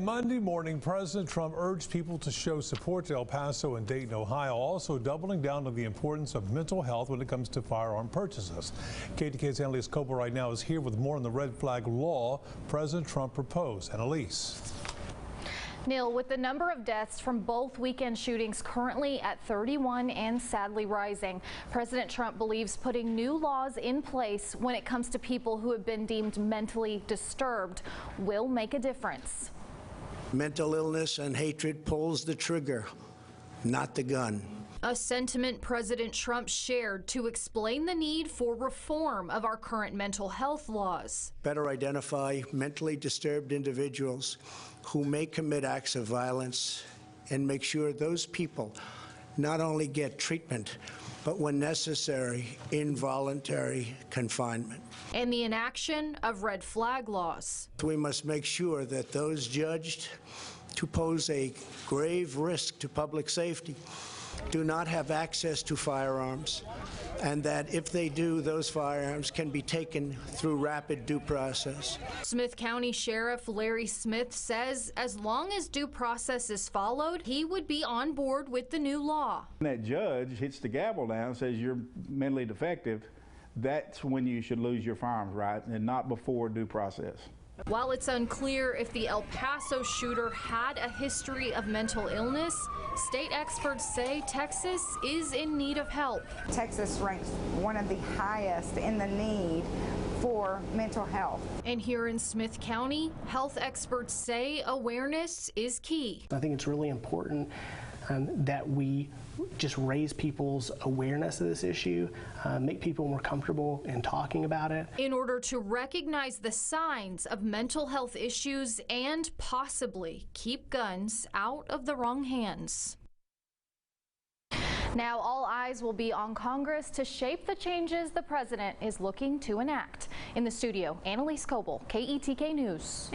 Monday morning, President Trump urged people to show support to El Paso and Dayton, Ohio, also doubling down on the importance of mental health when it comes to firearm purchases. KETK's Annalise Coble right now is here with more on the red flag law President Trump proposed. Annalise. Neil, with the number of deaths from both weekend shootings currently at 31 and sadly rising, President Trump believes putting new laws in place when it comes to people who have been deemed mentally disturbed will make a difference. Mental illness and hatred pulls the trigger, not the gun. A sentiment President Trump shared to explain the need for reform of our current mental health laws. Better identify mentally disturbed individuals who may commit acts of violence and make sure those people not only get treatment, but when necessary, involuntary confinement. And the inaction of red flag laws. We must make sure that those judged to pose a grave risk to public safety do not have access to firearms, and that if they do, those firearms can be taken through rapid due process. Smith County Sheriff Larry Smith says as long as due process is followed, he would be on board with the new law. When that judge hits the gavel down and says you're mentally defective, that's when you should lose your firearms right, and not before due process. While it's unclear if the El Paso shooter had a history of mental illness, state experts say Texas is in need of help. Texas ranks one of the highest in the need for mental health. And here in Smith County, health experts say awareness is key. I think it's really important that we just raise people's awareness of this issue, make people more comfortable in talking about it. In order to recognize the signs of mental health issues and possibly keep guns out of the wrong hands. Now all eyes will be on Congress to shape the changes the president is looking to enact. In the studio, Annalise Coble, KETK News.